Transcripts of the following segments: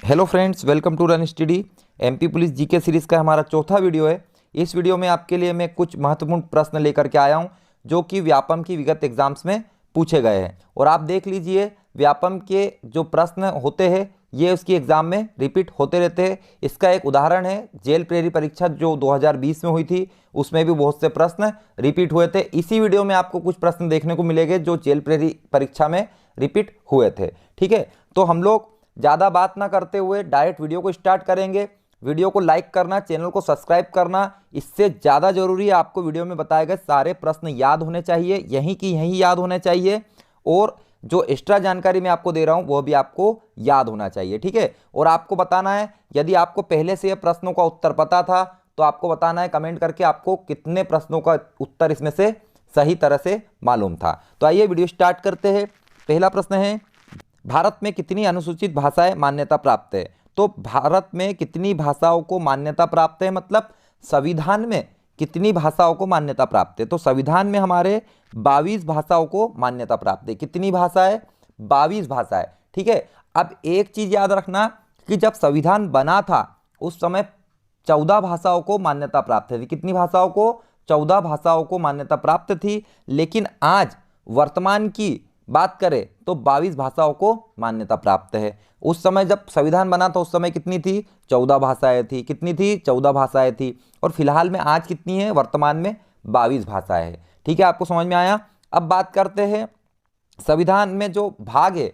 Hello friends, welcome to run study. MP police GK series का हमारा चौथा video है। इस वीडियो में आपके लिए मैं कुछ महत्वपूर्ण प्रश्न लेकर के आया हूं जो कि व्यापम की विगत एग्जाम्स में पूछे गए हैं। और आप देख लीजिए, व्यापम के जो प्रश्न होते हैं ये उसकी एग्ज़ाम में रिपीट होते रहते हैं। इसका एक उदाहरण है जेल प्रेरी परीक्षा जो 2020 में हुई थी, उसमें भी बहुत से प्रश्न रिपीट हुए थे। इसी वीडियो में आपको कुछ प्रश्न देखने को मिलेंगे जो जेल प्रेरी परीक्षा में रिपीट हुए थे। ठीक है, तो हम लोग ज़्यादा बात ना करते हुए डायरेक्ट वीडियो को स्टार्ट करेंगे। वीडियो को लाइक करना, चैनल को सब्सक्राइब करना इससे ज़्यादा जरूरी है। आपको वीडियो में बताए गए सारे प्रश्न याद होने चाहिए, यहीं की यहीं याद होने चाहिए, और जो एक्स्ट्रा जानकारी मैं आपको दे रहा हूं वो भी आपको याद होना चाहिए। ठीक है, और आपको बताना है यदि आपको पहले से प्रश्नों का उत्तर पता था तो आपको बताना है कमेंट करके आपको कितने प्रश्नों का उत्तर इसमें से सही तरह से मालूम था। तो आइए वीडियो स्टार्ट करते हैं। पहला प्रश्न है, भारत में कितनी अनुसूचित भाषाएं मान्यता प्राप्त है? तो भारत में कितनी भाषाओं को मान्यता प्राप्त है, मतलब संविधान में कितनी भाषाओं को मान्यता प्राप्त है? तो संविधान में हमारे 22 भाषाओं को मान्यता प्राप्त है। कितनी भाषाएं? 22 भाषाएं। ठीक है, अब एक चीज याद रखना कि जब संविधान बना था उस समय 14 भाषाओं को मान्यता प्राप्त थी। कितनी भाषाओं को? 14 भाषाओं को मान्यता प्राप्त थी। लेकिन आज वर्तमान की बात करें तो 22 भाषाओं को मान्यता प्राप्त है। उस समय जब संविधान बना था उस समय कितनी थी? 14 भाषाएं थी। कितनी थी? 14 भाषाएं थी। और फिलहाल में आज कितनी है? वर्तमान में 22 भाषाएं हैं। ठीक है, आपको समझ में आया? अब बात करते हैं संविधान में जो भाग है,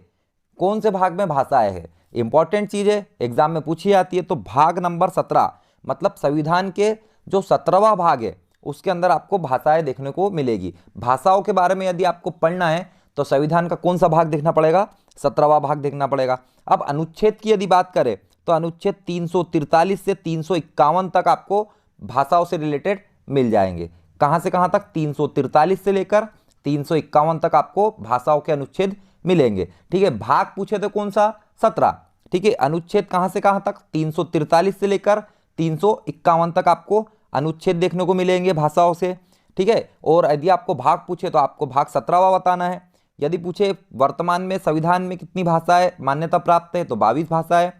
कौन से भाग में भाषाएं है? इंपॉर्टेंट चीज है, एग्जाम में पूछी जाती है। तो भाग नंबर 17, मतलब संविधान के जो 17वां भाग है उसके अंदर आपको भाषाएं देखने को मिलेगी। भाषाओं के बारे में यदि आपको पढ़ना है तो संविधान का कौन सा भाग देखना पड़ेगा? 17वां भाग देखना पड़ेगा। अब अनुच्छेद की यदि बात करें तो अनुच्छेद 343 से 351 तक आपको भाषाओं से रिलेटेड मिल जाएंगे। कहां से कहां तक? 343 से लेकर 351 तक आपको भाषाओं के अनुच्छेद मिलेंगे। ठीक है, भाग पूछे थे कौन सा? 17। ठीक है, अनुच्छेद कहां से कहां तक? 343 से लेकर 351 तक आपको अनुच्छेद देखने को मिलेंगे भाषाओं से। ठीक है, और यदि आपको भाग पूछे तो आपको भाग 17वां बताना है। यदि पूछे वर्तमान में संविधान में कितनी भाषाएं मान्यता प्राप्त है तो 22 भाषाएं।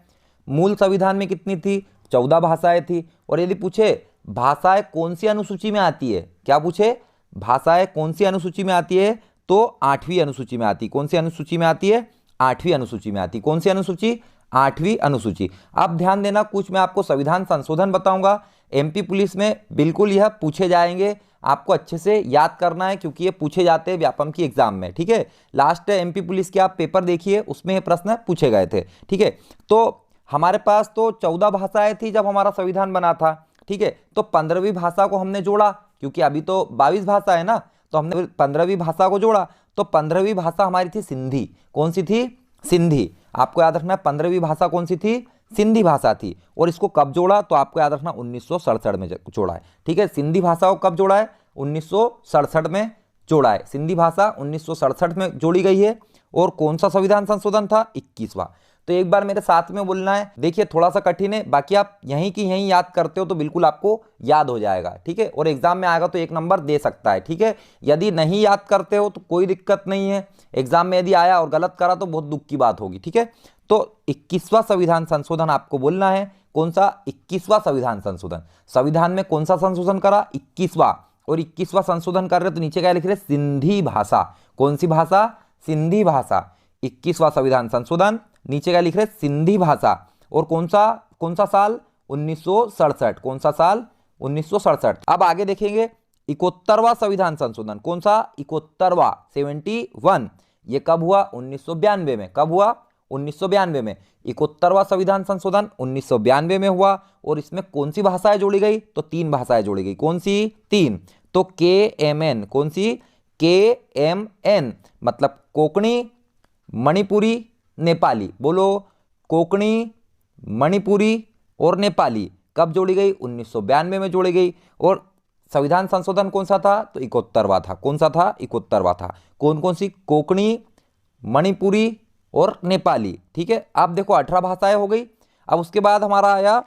मूल संविधान में कितनी थी? 14 भाषाएं थी। और यदि पूछे भाषाएं कौन सी अनुसूची में आती है, क्या पूछे? भाषाएं कौन सी अनुसूची में आती है? तो 8वीं अनुसूची में आती। कौन सी अनुसूची में आती है? 8वीं अनुसूची में आती। कौन सी अनुसूची? 8वीं अनुसूची। अब ध्यान देना, कुछ मैं आपको संविधान संशोधन बताऊंगा। एमपी पुलिस में बिल्कुल यह पूछे जाएंगे, आपको अच्छे से याद करना है क्योंकि ये पूछे जाते हैं व्यापम की एग्जाम में। ठीक है, लास्ट एमपी पुलिस के आप पेपर देखिए, उसमें ये प्रश्न पूछे गए थे। ठीक है, तो हमारे पास तो 14 भाषाएं थी जब हमारा संविधान बना था। ठीक है, तो 15वीं भाषा को हमने जोड़ा क्योंकि अभी तो 22 भाषा है ना, तो हमने 15वीं भाषा को जोड़ा। तो 15वीं भाषा हमारी थी सिंधी। कौन सी थी? सिंधी। आपको याद रखना है 15वीं भाषा कौन सी थी? सिंधी भाषा थी। और इसको कब जोड़ा? तो आपको याद रखना 1967 में जोड़ा है। ठीक है, सिंधी भाषा को कब जोड़ा है? 1967 में जोड़ा है। सिंधी भाषा 1967 में जोड़ी गई है। और कौन सा संविधान संशोधन था? 21वां। तो एक बार मेरे साथ में बोलना है। देखिए थोड़ा सा कठिन है, बाकी आप यहीं की यहीं याद करते हो तो बिल्कुल आपको याद हो जाएगा। ठीक है, और एग्जाम में आएगा तो 1 नंबर दे सकता है। ठीक है, यदि नहीं याद करते हो तो कोई दिक्कत नहीं है। एग्जाम में यदि आया और गलत करा तो बहुत दुख की बात होगी। ठीक है, तो 21वां संविधान संशोधन आपको बोलना है। कौन सा? 21वां संविधान संशोधन। संविधान में कौन सा संशोधन करा? 21वां। और 21वां संशोधन कर रहे तो नीचे क्या लिख रहे? सिंधी भाषा। कौन सी भाषा? सिंधी भाषा। 21वां संविधान संशोधन, नीचे क्या लिख रहे? सिंधी भाषा। और कौन सा साल? 1967। कौन सा साल? 1967। अब आगे देखेंगे 71वां संविधान संशोधन। कौन सा? 71वां, 71। ये कब हुआ? 1992 में। कब हुआ? 1992 में। 71वां संविधान संशोधन 1992 में हुआ। और इसमें कौन सी भाषाएं जोड़ी गई? तो 3 भाषाएं जोड़ी गई। कौन सी? 3। तो KMN। कौन सी? KMN, मतलब कोंकणी, मणिपुरी, नेपाली। बोलो, कोंकणी, मणिपुरी और नेपाली कब जोड़ी गई? 1992 में जोड़ी गई। और संविधान संशोधन कौन सा था? तो 71वां था। कौन सा था? 71वां था। कौन कौन सी? कोंकणी, मणिपुरी और नेपाली। ठीक है, अब देखो 18 भाषाएं हो गई। अब उसके बाद हमारा आया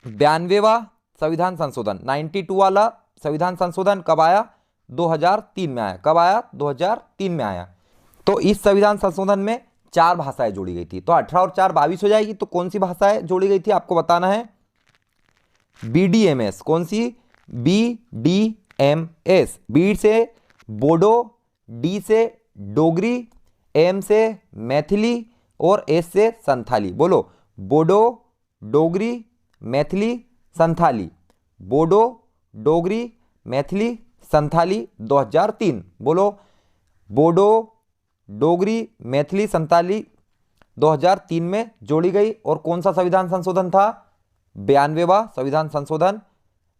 92वां संविधान संशोधन। 92 वाला संविधान संशोधन कब आया? 2003 में आया। कब आया? 2003 में आया। तो इस संविधान संशोधन में 4 भाषाएं जोड़ी गई थी। तो 18 और 4 22 हो जाएगी। तो कौन सी भाषाएं जोड़ी गई थी आपको बताना है। BDMS। कौन सी? BDMS। बी से बोडो, डी से डोगरी, एम से मैथिली और एस से संथाली। बोलो, बोडो, डोगरी, मैथिली, संथाली। बोडो, डोगरी, मैथिली, संथाली 2003। बोलो, बोडो, डोगरी, मैथिली, संथाली 2003 में जोड़ी गई। और कौन सा संविधान संशोधन था? 92वां संविधान संशोधन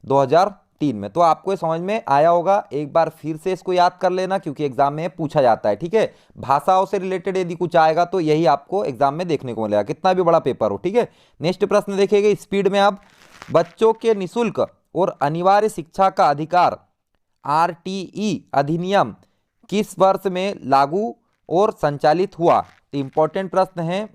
2003 में। तो आपको ये समझ में आया होगा। एक बार फिर से इसको याद कर लेना, क्योंकि एग्जाम में पूछा जाता है। ठीक है, भाषाओं से रिलेटेड यदि कुछ आएगा तो यही आपको एग्जाम में देखने को मिलेगा, कितना भी बड़ा पेपर हो। ठीक है, नेक्स्ट प्रश्न देखिएगा स्पीड में आप। बच्चों के निःशुल्क और अनिवार्य शिक्षा का अधिकार RTE अधिनियम किस वर्ष में लागू और संचालित हुआ? तो इंपॉर्टेंट प्रश्न है।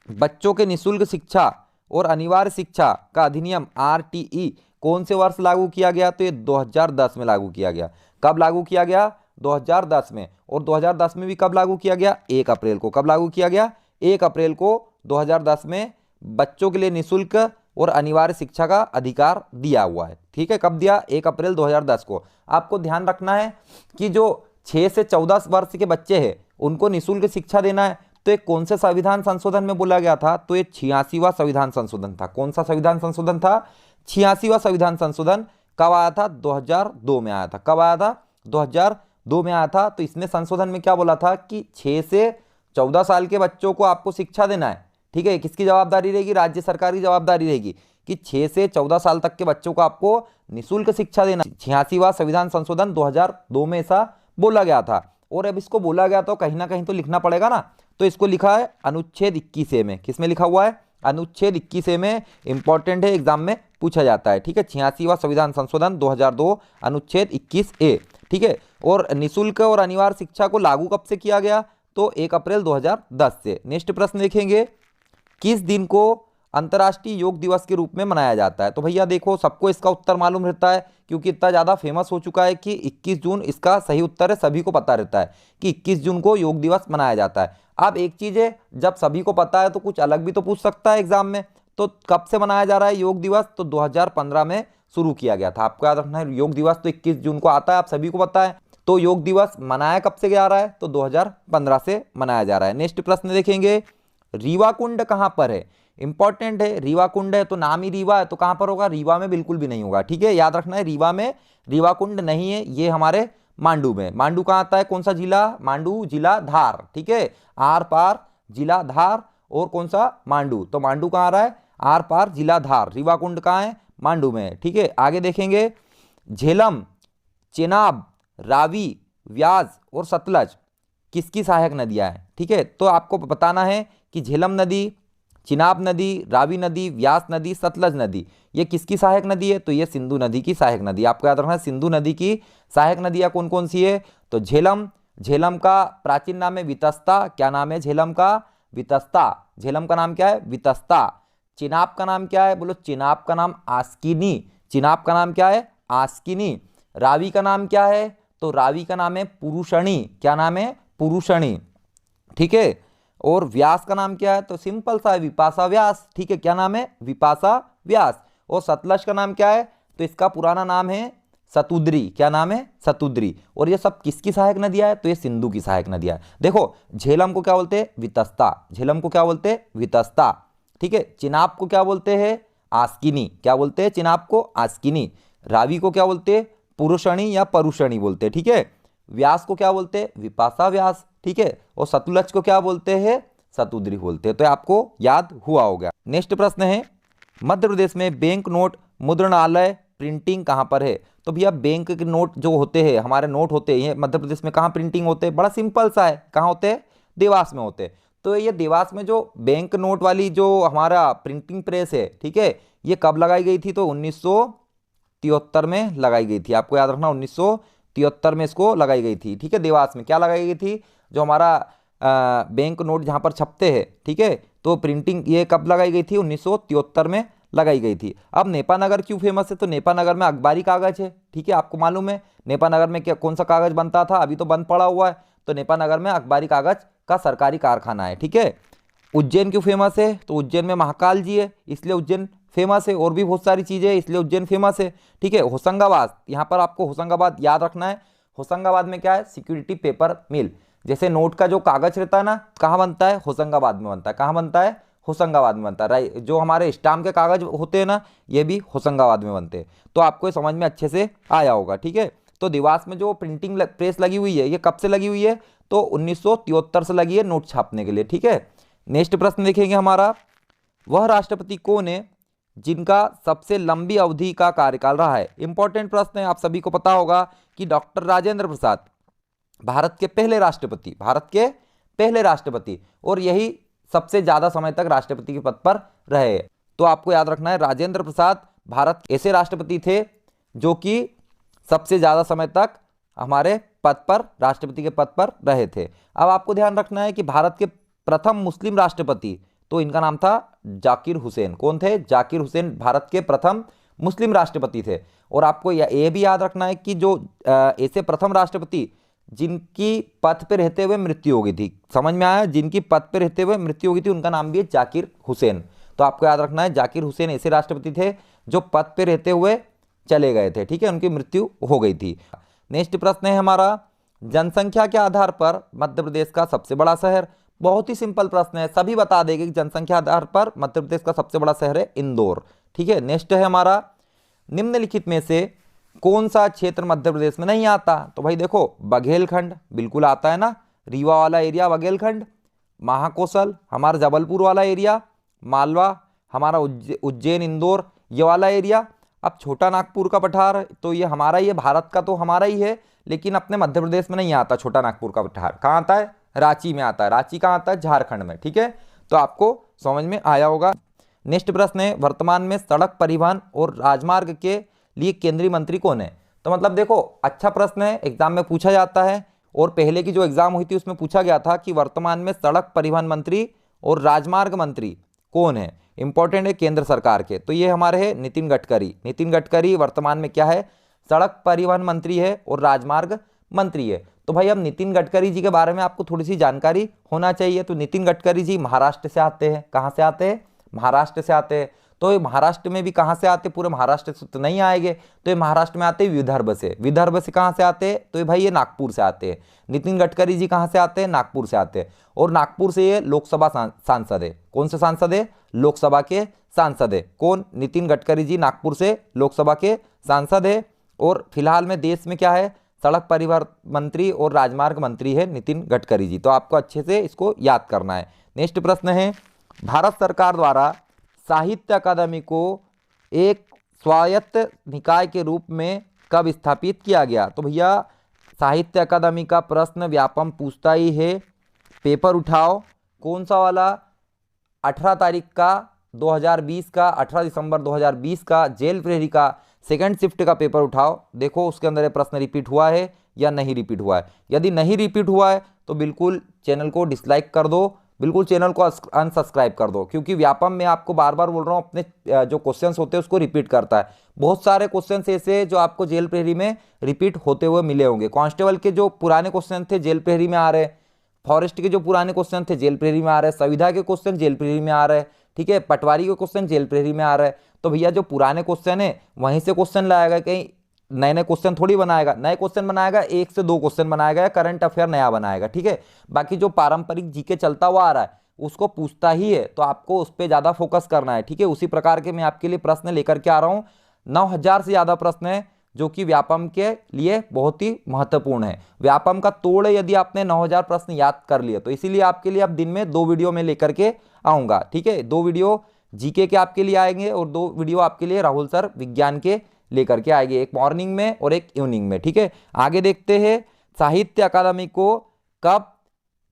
बच्चों के निःशुल्क शिक्षा और अनिवार्य शिक्षा का अधिनियम RTE कौन से वर्ष लागू किया गया? तो ये 2010 में लागू किया गया। कब लागू किया गया? 2010 में। और 2010 में भी कब लागू किया गया? 1 अप्रैल को। कब लागू किया गया? 1 अप्रैल को 2010 में बच्चों के लिए निःशुल्क और अनिवार्य शिक्षा का अधिकार दिया हुआ है। ठीक है, कब दिया? 1 अप्रैल 2010 को। आपको ध्यान रखना है कि जो 6 से 14 वर्ष के बच्चे हैं उनको निःशुल्क शिक्षा देना है। तो ये कौन से संविधान संशोधन में बोला गया था? तो ये 86वां संविधान संशोधन था। कौन सा संविधान संशोधन था? 86वां संविधान संशोधन। कब आया था? 2002 में आया था। कब आया था? 2002 में आया था। तो इसमें संशोधन में क्या बोला था कि 6 से 14 साल के बच्चों को आपको शिक्षा देना है। ठीक है, किसकी जवाबदारी रहेगी? राज्य सरकार की जवाबदारी रहेगी कि 6 से 14 साल तक के बच्चों को आपको निःशुल्क शिक्षा देना। 86वां संविधान संशोधन 2002 में ऐसा बोला गया था। और अब इसको बोला गया तो कहीं ना कहीं तो लिखना पड़ेगा ना। तो इसको लिखा है अनुच्छेद 21A में। किसमें लिखा हुआ है? अनुच्छेद 21A में। इंपॉर्टेंट है, एग्जाम में पूछा जाता है। ठीक है, 86वां संविधान संशोधन 2002 अनुच्छेद 21A। ठीक है, और निःशुल्क और अनिवार्य शिक्षा को लागू कब से किया गया? तो 1 अप्रैल 2010 से। नेक्स्ट प्रश्न देखेंगे, किस दिन को अंतर्राष्ट्रीय योग दिवस के रूप में मनाया जाता है? तो भैया देखो, सबको इसका उत्तर मालूम रहता है, क्योंकि इतना ज़्यादा फेमस हो चुका है कि 21 जून इसका सही उत्तर है। सभी को पता रहता है कि 21 जून को योग दिवस मनाया जाता है। अब एक चीज़ है, जब सभी को पता है तो कुछ अलग भी तो पूछ सकता है एग्जाम में। तो कब से मनाया जा रहा है योग दिवस? तो 2015 में शुरू किया गया था। आपको याद रखना है, योग दिवस तो 21 जून को आता है, आप सभी को पता है। तो योग दिवस मनाया कब से जा रहा है? तो 2015 से मनाया जा रहा है। नेक्स्ट प्रश्न देखेंगे, रीवा कुंड कहाँ पर है? इंपॉर्टेंट है, रीवा कुंड है तो नाम ही रीवा है, तो कहां पर होगा? रीवा में बिल्कुल भी नहीं होगा। ठीक है, याद रखना है, रीवा में रीवा कुंड नहीं है, ये हमारे मांडू में। मांडू कहां आता है? कौन सा जिला? मांडू जिला धार। ठीक है, आर पार जिला धार। और कौन सा? मांडू। तो मांडू कहां आ रहा है? आर पार जिला धार। रीवा कुंड कहां है? मांडू में। ठीक है, आगे देखेंगे, झेलम, चेनाब, रावी, व्यास और सतलज किसकी सहायक नदियां हैं? ठीक है, तो आपको बताना है कि झेलम नदी, चिनाब नदी, रावी नदी, व्यास नदी, सतलज नदी ये किसकी सहायक नदी है? तो ये सिंधु नदी की सहायक नदी। आपको याद रखना है, सिंधु नदी की सहायक नदियां कौन कौन सी है? तो झेलम, झेलम का प्राचीन नाम है वितस्ता। क्या नाम है झेलम का? वितस्ता। झेलम का नाम क्या है? वितस्ता। चिनाब का नाम क्या है? बोलो, चिनाब का नाम आस्किनी। चिनाब का नाम क्या है? आस्किनी। रावी का नाम क्या है? तो रावी का नाम है पुरुषणी। क्या नाम है? पुरुषणी। ठीक है, और व्यास का नाम क्या है? तो सिंपल सा है, विपाशा व्यास। ठीक है, क्या नाम है? विपाशा व्यास। और सतलज का नाम क्या है? तो इसका पुराना नाम है सतुद्री। क्या नाम है? सतुद्री। और ये सब किसकी सहायक नदियां है? तो ये सिंधु की सहायक नदियां है। देखो, झेलम को क्या बोलते हैं? वितस्ता। झेलम को क्या बोलते हैं? वितस्ता। ठीक है, चिनाब को क्या बोलते हैं? आस्किनी। क्या बोलते हैं चिनाब को? आस्किनी। रावी को क्या बोलते हैं? पुरुषणी या परुषणी बोलते हैं। ठीक है, व्यास को क्या बोलते हैं? विपाशा व्यास। ठीक है, और सतलज को क्या बोलते हैं? सतुद्री बोलते हैं। तो आपको याद हुआ होगा। नेक्स्ट प्रश्न है, मध्य प्रदेश में बैंक नोट मुद्रणालय प्रिंटिंग कहां पर है? तो भैया बैंक के नोट जो होते हैं, हमारे नोट होते हैं, मध्य प्रदेश में कहां प्रिंटिंग होते हैं? बड़ा सिंपल सा है, कहां होते हैं? देवास में होते हैं। तो ये देवास में जो बैंक नोट वाली जो हमारा प्रिंटिंग प्रेस है, ठीक है, ये कब लगाई गई थी? तो 1973 में लगाई गई थी। आपको याद रखना, 1973 में इसको लगाई गई थी। ठीक है, देवास में क्या लगाई गई थी? जो हमारा बैंक नोट जहां पर छपते हैं, ठीक है, तो प्रिंटिंग ये कब लगाई गई थी? 1973 में लगाई गई थी। अब नेपानगर क्यों फेमस है? तो नेपानगर में अखबारी कागज है। ठीक है, आपको मालूम है नेपानगर में क्या कौन सा कागज बनता था? अभी तो बंद पड़ा हुआ है। तो नेपानगर में अखबारी कागज का सरकारी कारखाना है। ठीक है, उज्जैन क्यों फेमस है? तो उज्जैन में महाकाल जी है इसलिए उज्जैन फेमस है, और भी बहुत सारी चीजें हैं इसलिए उज्जैन फेमस है। ठीक है, होशंगाबाद, यहाँ पर आपको होशंगाबाद याद रखना है। होशंगाबाद में क्या है? सिक्योरिटी पेपर मिल। जैसे नोट का जो कागज रहता है ना, कहाँ बनता है? होशंगाबाद में बनता है। कहाँ बनता है? होशंगाबाद में बनता है। जो हमारे स्टाम्प के कागज होते हैं ना, ये भी होशंगाबाद में बनते हैं। तो आपको ये समझ में अच्छे से आया होगा। ठीक है, तो देवास में जो प्रिंटिंग प्रेस लगी हुई है, ये कब से लगी हुई है? तो 1973 से लगी है नोट छापने के लिए। ठीक है, नेक्स्ट प्रश्न देखेंगे हमारा, वह राष्ट्रपति कौन है जिनका सबसे लंबी अवधि का कार्यकाल रहा है? इंपॉर्टेंट प्रश्न है, आप सभी को पता होगा कि डॉक्टर राजेंद्र प्रसाद भारत के पहले राष्ट्रपति, भारत के पहले राष्ट्रपति, और यही सबसे ज्यादा समय तक राष्ट्रपति के पद पर रहे। तो आपको याद रखना है, राजेंद्र प्रसाद भारत ऐसे राष्ट्रपति थे जो कि सबसे ज्यादा समय तक हमारे पद पर, राष्ट्रपति के पद पर रहे थे। अब आपको ध्यान रखना है कि भारत के प्रथम मुस्लिम राष्ट्रपति, तो इनका नाम था जाकिर हुसैन। कौन थे? जाकिर हुसैन भारत के प्रथम मुस्लिम राष्ट्रपति थे। और आपको यह भी याद रखना है कि जो ऐसे प्रथम राष्ट्रपति जिनकी पद पे रहते हुए मृत्यु हो गई थी, समझ में आया? जिनकी पद पे रहते हुए मृत्यु हो गई थी, उनका नाम भी है जाकिर हुसैन। तो आपको याद रखना है, जाकिर हुसैन ऐसे राष्ट्रपति थे जो पद पे रहते हुए चले गए थे। ठीक है, उनकी मृत्यु हो गई थी। नेक्स्ट प्रश्न है हमारा, जनसंख्या के आधार पर मध्य प्रदेश का सबसे बड़ा शहर? बहुत ही सिंपल प्रश्न है, सभी बता देंगे कि जनसंख्या आधार पर मध्य प्रदेश का सबसे बड़ा शहर है इंदौर। ठीक है, नेक्स्ट है हमारा, निम्नलिखित में से कौन सा क्षेत्र मध्य प्रदेश में नहीं आता? तो भाई देखो, बघेलखंड बिल्कुल आता है ना, रीवा वाला एरिया बघेलखंड, महाकौशल हमारा जबलपुर वाला एरिया, मालवा हमारा उज्जैन इंदौर ये वाला एरिया। अब छोटा नागपुर का पठार, तो ये हमारा ही है, भारत का तो हमारा ही है, लेकिन अपने मध्य प्रदेश में नहीं आता छोटा नागपुर का पठार। कहाँ आता है? रांची में आता है। रांची कहाँ आता है? झारखंड में। ठीक है, तो आपको समझ में आया होगा। नेक्स्ट प्रश्न है, वर्तमान में सड़क परिवहन और राजमार्ग के लिए केंद्रीय मंत्री कौन है? तो मतलब देखो, अच्छा प्रश्न है, एग्जाम में पूछा जाता है, और पहले की जो एग्जाम हुई थी उसमें पूछा गया था कि वर्तमान में सड़क परिवहन मंत्री और राजमार्ग मंत्री कौन है? इंपॉर्टेंट है, केंद्र सरकार के। तो ये हमारे है नितिन गडकरी। नितिन गडकरी वर्तमान में क्या है? सड़क परिवहन मंत्री है और राजमार्ग मंत्री है। तो भाई अब नितिन गडकरी जी के बारे में आपको थोड़ी सी जानकारी होना चाहिए। तो नितिन गडकरी जी महाराष्ट्र से आते हैं। कहाँ से आते हैं? महाराष्ट्र से आते हैं। तो ये महाराष्ट्र में भी कहाँ से आते? पूरे महाराष्ट्र से तो नहीं आएंगे, तो ये महाराष्ट्र में आते हैं विदर्भ से। विदर्भ से कहाँ से आते हैं? तो ये भाई ये नागपुर से आते हैं। नितिन गडकरी जी कहाँ से आते हैं? नागपुर से आते हैं। और नागपुर से ये लोकसभा सांसद है। कौन से सांसद है? लोकसभा के सांसद है। कौन? नितिन गडकरी जी नागपुर से लोकसभा के सांसद है। और फिलहाल में देश में क्या है? सड़क परिवहन मंत्री और राजमार्ग मंत्री है नितिन गडकरी जी। तो आपको अच्छे से इसको याद करना है। नेक्स्ट प्रश्न है, भारत सरकार द्वारा साहित्य अकादमी को एक स्वायत्त निकाय के रूप में कब स्थापित किया गया? तो भैया साहित्य अकादमी का प्रश्न व्यापम पूछता ही है, पेपर उठाओ। कौन सा वाला? 18 तारीख का 2020 का, 18 दिसंबर 2020 का जेल प्रहरी का सेकंड शिफ्ट का पेपर उठाओ। देखो उसके अंदर ये प्रश्न रिपीट हुआ है या नहीं रिपीट हुआ है। यदि नहीं रिपीट हुआ है तो बिल्कुल चैनल को डिसलाइक कर दो, बिल्कुल चैनल को अनसब्सक्राइब कर दो, क्योंकि व्यापम में आपको बार बार बोल रहा हूँ, अपने जो क्वेश्चंस होते हैं उसको रिपीट करता है। बहुत सारे क्वेश्चंस ऐसे जो आपको जेल प्रहरी में रिपीट होते हुए मिले होंगे। कांस्टेबल के जो पुराने क्वेश्चन थे जेल प्रहरी में आ रहे, फॉरेस्ट के जो पुराने क्वेश्चन थे जेल प्रहरी में आ रहे, संविधा के क्वेश्चन जेल प्रहरी में आ रहे, ठीक है, पटवारी के क्वेश्चन जेल प्रहरी में आ रहे। तो भैया जो पुराने क्वेश्चन है वहीं से क्वेश्चन लाएगा, कहीं नए नए क्वेश्चन थोड़ी बनाएगा। नए क्वेश्चन बनाएगा, 1 से 2 क्वेश्चन बनाएगा, करंट अफेयर नया बनाएगा। ठीक है, बाकी जो पारंपरिक जीके चलता हुआ आ रहा है उसको पूछता ही है, तो आपको उस पर ज्यादा फोकस करना है। ठीक है, उसी प्रकार के मैं आपके लिए प्रश्न लेकर के आ रहा हूँ। 9000 से ज्यादा प्रश्न है जो कि व्यापम के लिए बहुत ही महत्वपूर्ण है। व्यापम का तोड़ यदि आपने 9000 प्रश्न याद कर लिए, तो इसीलिए आपके लिए अब दिन में 2 वीडियो में लेकर के आऊंगा। ठीक है, 2 वीडियो जीके के आपके लिए आएंगे और 2 वीडियो आपके लिए राहुल सर विज्ञान के लेकर के आएंगे, एक मॉर्निंग में और एक इवनिंग में। ठीक है, आगे देखते हैं, साहित्य अकादमी को कब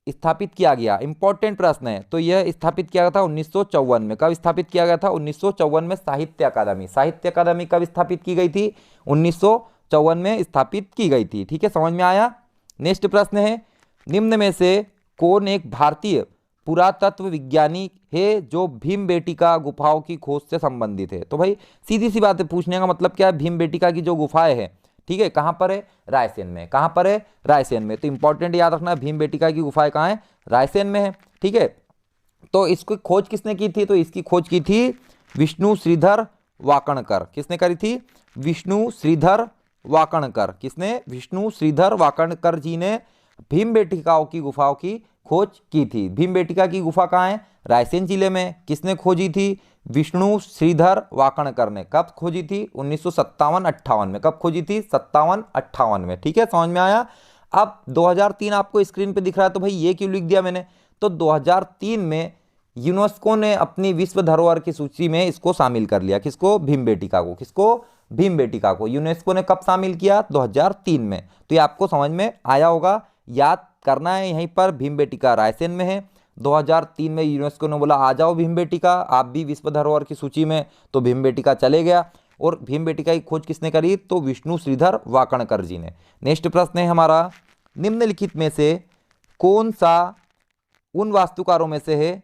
स्थापित किया गया? इंपॉर्टेंट प्रश्न है। तो यह स्थापित किया गया था 1954 में। कब स्थापित किया गया था? 1954 में साहित्य अकादमी। साहित्य अकादमी कब स्थापित की गई थी? 1954 में स्थापित की गई थी। ठीक है, समझ में आया। नेक्स्ट प्रश्न है, निम्न में से कौन एक भारतीय पुरातत्व विज्ञानी है जो भीमबेटिका गुफाओं की खोज से संबंधित है? तो भाई सीधी सी बात है, पूछने का मतलब क्या है, भीमबेटिका की जो गुफाएं हैं, ठीक है, कहाँ पर है? रायसेन में। कहाँ पर है? रायसेन में। तो इंपॉर्टेंट याद रखना, भीमबेटका की गुफाएं कहाँ है? रायसेन में है। ठीक है, तो इसकी खोज किसने की थी? तो इसकी खोज की थी विष्णु श्रीधर वाकणकर। किसने करी थी? विष्णु श्रीधर वाकणकर। किसने? विष्णु श्रीधर वाकणकर जी ने भीमबेटकाओं की गुफाओं की खोज की थी। भीमबेटका की गुफा कहाँ है? रायसेन जिले में। किसने खोजी थी? विष्णु श्रीधर वाकणकर ने। कब खोजी थी? 1957-58 में। कब खोजी थी? 57-58 में। ठीक है, समझ में आया? अब 2003 आपको स्क्रीन पे दिख रहा है, तो भाई ये क्यों लिख दिया मैंने? तो 2003 में यूनेस्को ने अपनी विश्व धरोहर की सूची में इसको शामिल कर लिया। किसको? भीमबेटका को। किसको? भीमबेटका को यूनेस्को ने कब शामिल किया? 2003 में। तो ये आपको समझ में आया होगा, याद करना है यहीं पर। भीमबेटका रायसेन में है। 2003 में यूनेस्को ने बोला आ जाओ भीमबेटका, आप भी विश्व धरोहर की सूची में। तो भीमबेटका चले गया। और भीमबेटका की खोज किसने करी? तो विष्णु श्रीधर वाकणकर जी ने। नेक्स्ट प्रश्न है हमारा, निम्नलिखित में से कौन सा उन वास्तुकारों में से है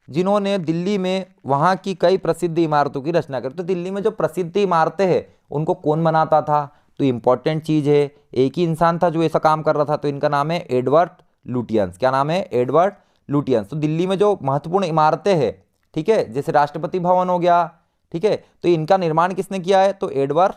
जिन्होंने दिल्ली में वहाँ की कई प्रसिद्ध इमारतों की रचना करी? तो दिल्ली में जो प्रसिद्ध इमारतें हैं उनको कौन बनाता था? तो इंपॉर्टेंट चीज है, एक ही इंसान था जो ऐसा काम कर रहा था। तो इनका नाम है एडवर्ड लुटियंस। क्या नाम है? Edward Lutyens. तो दिल्ली में जो महत्वपूर्ण इमारतें हैं, ठीक है, जैसे राष्ट्रपति भवन हो गया, ठीक है, तो इनका निर्माण किसने किया है? तो एडवर्ड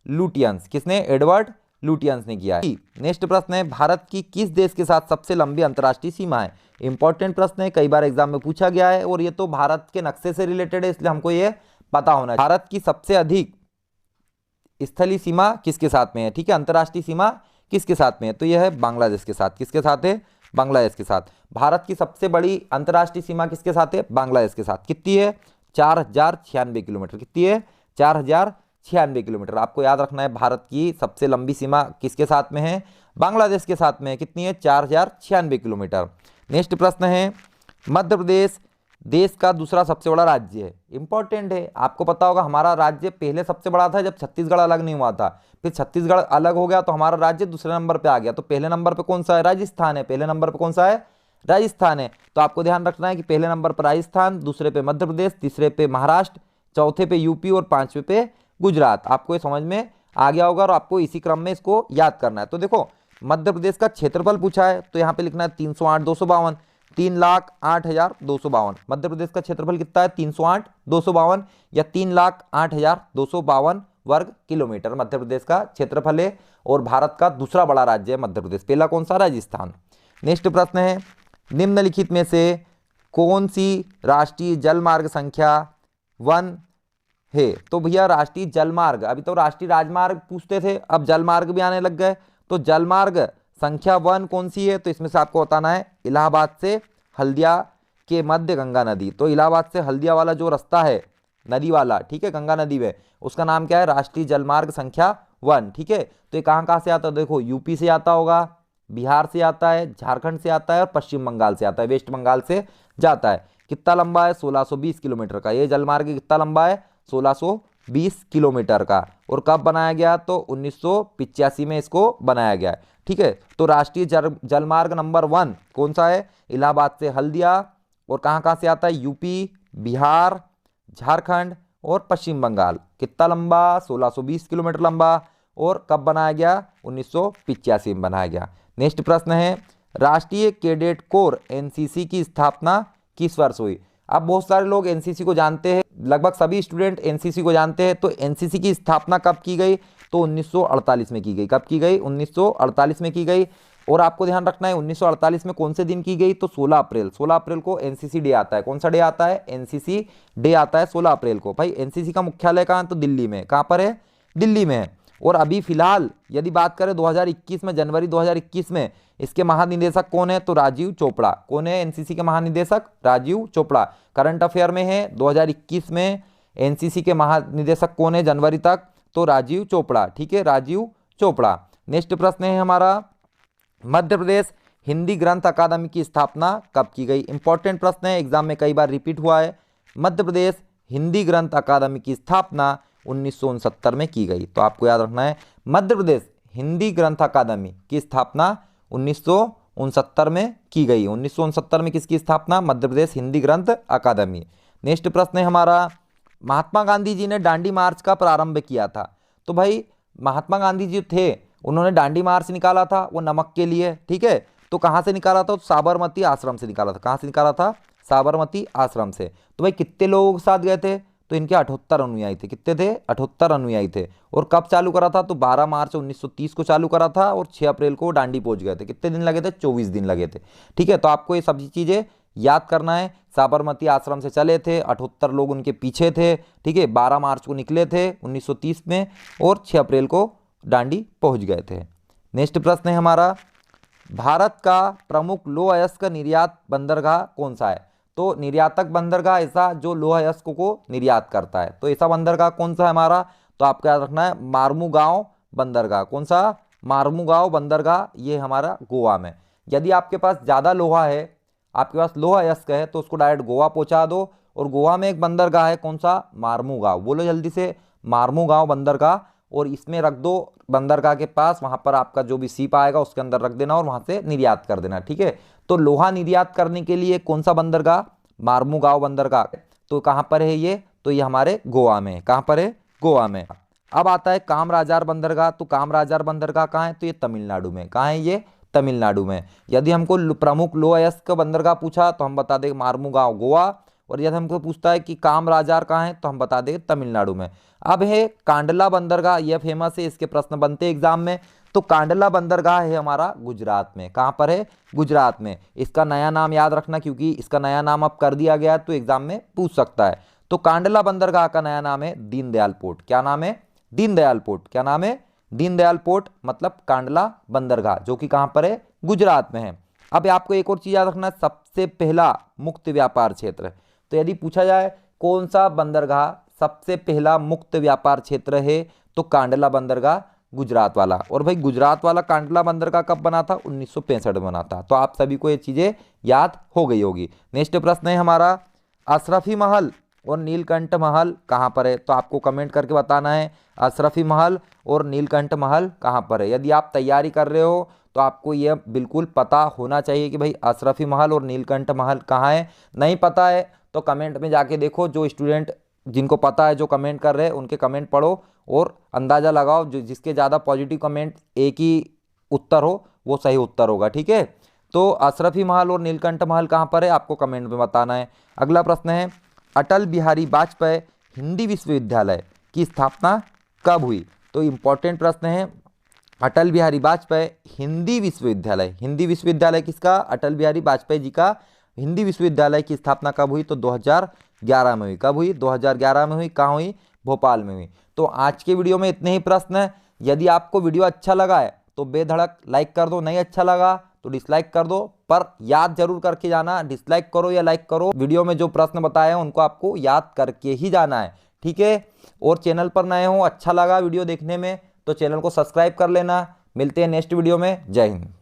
लुटियंस। किसने? एडवर्ड लुटियंस ने किया है। नेक्स्ट प्रश्न है, भारत की किस देश के साथ सबसे लंबी अंतर्राष्ट्रीय सीमा है? इंपॉर्टेंट प्रश्न है, कई बार एग्जाम में पूछा गया है, और ये तो भारत के नक्शे से रिलेटेड है, इसलिए हमको ये पता होना चाहिए। भारत की सबसे अधिक स्थलीय सीमा किसके साथ में है? ठीक है, अंतर्राष्ट्रीय सीमा किसके साथ में है? तो यह है बांग्लादेश के साथ। किसके साथ है? बांग्लादेश के साथ। भारत की सबसे बड़ी अंतर्राष्ट्रीय सीमा किसके साथ है? बांग्लादेश के साथ। कितनी है? 4096 किलोमीटर। कितनी है? 4096 किलोमीटर। आपको याद रखना है, भारत की सबसे लंबी सीमा किसके साथ में है? बांग्लादेश के साथ में है। कितनी है? 4096 किलोमीटर। नेक्स्ट प्रश्न है, मध्य प्रदेश देश का दूसरा सबसे बड़ा राज्य है। इंपॉर्टेंट है, आपको पता होगा हमारा राज्य पहले सबसे बड़ा था जब छत्तीसगढ़ अलग नहीं हुआ था, फिर छत्तीसगढ़ अलग हो गया तो हमारा राज्य दूसरे नंबर पे आ गया। तो पहले नंबर पे कौन सा है? राजस्थान है। पहले नंबर पे कौन सा है? राजस्थान है। तो आपको ध्यान रखना है कि पहले नंबर पर राजस्थान, दूसरे पे मध्य प्रदेश, तीसरे पे महाराष्ट्र, चौथे पे यूपी और पांचवे पे गुजरात। आपको ये समझ में आ गया होगा और आपको इसी क्रम में इसको याद करना है। तो देखो, मध्य प्रदेश का क्षेत्रफल पूछा है तो यहाँ पे लिखना है 308,252, 3,08,252। मध्य प्रदेश का क्षेत्रफल कितना है? 308,252 या 3,08,252 वर्ग किलोमीटर मध्य प्रदेश का क्षेत्रफल है। और भारत का दूसरा बड़ा राज्य है मध्य प्रदेश। पहला कौन सा? राजस्थान। नेक्स्ट प्रश्न है, निम्नलिखित में से कौन सी राष्ट्रीय जलमार्ग संख्या 1 है? तो भैया राष्ट्रीय जलमार्ग, अभी तो राष्ट्रीय राजमार्ग पूछते थे, अब जलमार्ग भी आने लग गए। तो जलमार्ग संख्या 1 कौन सी है? तो इसमें से आपको बताना है इलाहाबाद से हल्दिया के मध्य गंगा नदी। तो इलाहाबाद से हल्दिया वाला जो रास्ता है, नदी वाला, ठीक है, गंगा नदी में, उसका नाम क्या है? राष्ट्रीय जलमार्ग संख्या 1। ठीक है, तो ये कहाँ कहाँ से आता है? देखो, यूपी से आता होगा, बिहार से आता है, झारखंड से आता है और पश्चिम बंगाल से आता है, वेस्ट बंगाल से जाता है। कितना लंबा है? 1620 किलोमीटर का। ये जलमार्ग कितना लंबा है? 1620 किलोमीटर का। और कब बनाया गया? तो 1985 में इसको बनाया गया है। ठीक है, तो राष्ट्रीय जलमार्ग नंबर 1 कौन सा है? इलाहाबाद से हल्दिया। और कहाँ कहाँ से आता है? यूपी, बिहार, झारखंड और पश्चिम बंगाल। कितना लंबा? 1620 किलोमीटर लंबा। और कब बनाया गया? 1985 में बनाया गया। नेक्स्ट प्रश्न है, राष्ट्रीय कैडेट कोर एनसीसी की स्थापना किस वर्ष हुई? अब बहुत सारे लोग एनसीसी को जानते हैं, लगभग सभी स्टूडेंट एनसीसी को जानते हैं। तो एनसीसी की स्थापना कब की गई? तो 1948 में की गई। कब की गई? 1948 में की गई। और आपको ध्यान रखना है 1948 में कौन से दिन की गई? तो 16 अप्रैल। 16 अप्रैल को एनसीसी डे आता है। कौन सा डे आता है? एनसीसी डे आता है 16 अप्रैल को। भाई एनसीसी का मुख्यालय कहाँ है? तो दिल्ली में। कहाँ पर है? दिल्ली में है। और अभी फिलहाल यदि बात करें 2021 में, जनवरी 2021 में इसके महानिदेशक कौन है? तो राजीव चोपड़ा। कौन है एनसीसी के महानिदेशक? राजीव चोपड़ा। करंट अफेयर में है 2021 में एनसीसी के महानिदेशक कौन है जनवरी तक? तो राजीव चोपड़ा। ठीक है, राजीव चोपड़ा। नेक्स्ट प्रश्न है हमारा, मध्य प्रदेश हिंदी ग्रंथ अकादमी की स्थापना कब की गई? इंपॉर्टेंट प्रश्न है, एग्जाम में कई बार रिपीट हुआ है। मध्य प्रदेश हिंदी ग्रंथ अकादमी की स्थापना 1969 में की गई। तो आपको याद रखना है, मध्य प्रदेश हिंदी ग्रंथ अकादमी की स्थापना 1969 में की गई। 1969 में किसकी स्थापना? मध्य प्रदेश हिंदी ग्रंथ अकादमी। नेक्स्ट प्रश्न है हमारा, महात्मा गांधी जी ने दांडी मार्च का प्रारंभ किया था। तो भाई महात्मा गांधी जी थे, उन्होंने दांडी मार्च निकाला था वो नमक के लिए, ठीक है। तो कहाँ से निकाला था? तो साबरमती आश्रम से निकाला था। कहाँ से निकाला था? साबरमती आश्रम से। तो भाई कितने लोगों के साथ गए थे? तो इनके 78 अनुयायी थे। कितने थे? 78 अनुयायी थे। और कब चालू करा था? तो 12 मार्च 1930 को चालू करा था और 6 अप्रैल को दांडी पहुंच गए थे। कितने दिन लगे थे? 24 दिन लगे थे, ठीक है। तो आपको ये सभी चीज़ें याद करना है। साबरमती आश्रम से चले थे, 78 लोग उनके पीछे थे, ठीक है। 12 मार्च को निकले थे 1930 में और 6 अप्रैल को दांडी पहुंच गए थे। नेक्स्ट प्रश्न है हमारा, भारत का प्रमुख लौह अयस्क निर्यात बंदरगाह कौन सा है? तो निर्यातक बंदरगाह ऐसा जो लौह अयस्क को निर्यात करता है, तो ऐसा बंदरगाह कौन सा है हमारा? तो आपको याद रखना है मार्मुगांव बंदरगाह। कौन सा? मार्मुगांव बंदरगाह, ये हमारा गोवा में। यदि आपके पास ज़्यादा लोहा है, आपके पास लोहा अयस्क है, तो उसको डायरेक्ट गोवा पहुंचा दो। और गोवा में एक बंदरगाह है, कौन सा? मार्मुगांव। बोलो जल्दी से, मार्मुगांव बंदरगाह। और इसमें रख दो बंदरगाह के पास, वहां पर आपका जो भी सीप आएगा उसके अंदर रख देना और वहां से निर्यात कर देना, ठीक है। तो लोहा निर्यात करने के लिए कौन सा बंदरगाह? मार्मुगांव बंदरगाह। तो कहां पर है ये? तो ये हमारे गोवा में। कहां पर है? गोवा में। अब आता है कामराजार बंदरगाह। तो कामराजार बंदरगाह कहाँ है? तो ये तमिलनाडु में। कहाँ है ये? तमिलनाडु में। यदि हमको प्रमुख लौह अयस्क बंदरगाह पूछा तो हम बता देंगे मार्मुगांव गोवा। और यदि हमको पूछता है कि कामराजार कहाँ है तो हम बता देंगे तमिलनाडु में। अब है कांडला बंदरगाह, यह फेमस है, इसके प्रश्न बनते हैं एग्जाम में। तो कांडला बंदरगाह है हमारा गुजरात में। कहाँ पर है? गुजरात में। इसका नया नाम याद रखना, क्योंकि इसका नया नाम अब कर दिया गया तो एग्जाम में पूछ सकता है। तो कांडला बंदरगाह का नया नाम है दीनदयाल पोर्ट। क्या नाम है? दीनदयाल पोर्ट। क्या नाम है? दीनदयाल पोर्ट, मतलब कांडला बंदरगाह, जो कि कहाँ पर है? गुजरात में है। अब आपको एक और चीज याद रखना है, सबसे पहला मुक्त व्यापार क्षेत्र। तो यदि पूछा जाए कौन सा बंदरगाह सबसे पहला मुक्त व्यापार क्षेत्र है, तो कांडला बंदरगाह गुजरात वाला। और भाई गुजरात वाला कांडला बंदरगाह कब बना था? 1965 में बना था। तो आप सभी को ये चीजें याद हो गई होगी। नेक्स्ट प्रश्न है हमारा, अशरफी महल और नीलकंठ महल कहाँ पर है? तो आपको कमेंट करके बताना है अशरफी महल और नीलकंठ महल कहाँ पर है। यदि आप तैयारी कर रहे हो तो आपको यह बिल्कुल पता होना चाहिए कि भाई अशरफी महल और नीलकंठ महल कहाँ है। नहीं पता है तो कमेंट में जाके देखो, जो स्टूडेंट जिनको पता है जो कमेंट कर रहे हैं उनके कमेंट पढ़ो और अंदाज़ा लगाओ, जो जिसके ज़्यादा पॉजिटिव कमेंट एक ही उत्तर हो वो सही उत्तर होगा, ठीक है। तो अशरफी महल और नीलकंठ महल कहाँ पर है आपको कमेंट में बताना है। अगला प्रश्न है, अटल बिहारी वाजपेयी हिंदी विश्वविद्यालय की स्थापना कब हुई? तो इम्पोर्टेंट प्रश्न है, अटल बिहारी वाजपेयी हिंदी विश्वविद्यालय। हिंदी विश्वविद्यालय किसका? अटल बिहारी वाजपेयी जी का हिंदी विश्वविद्यालय की स्थापना कब हुई? तो 2011 में हुई। कब हुई? 2011 में हुई। कहाँ हुई? भोपाल में हुई। तो आज के वीडियो में इतने ही प्रश्न हैं। यदि आपको वीडियो अच्छा लगा है तो बेधड़क लाइक कर दो, नहीं अच्छा लगा तो डिसलाइक कर दो, पर याद जरूर करके जाना। डिसलाइक करो या लाइक करो, वीडियो में जो प्रश्न बताए हैं उनको आपको याद करके ही जाना है, ठीक है। और चैनल पर नए हो, अच्छा लगा वीडियो देखने में तो चैनल को सब्सक्राइब कर लेना। मिलते हैं नेक्स्ट वीडियो में। जय हिंद।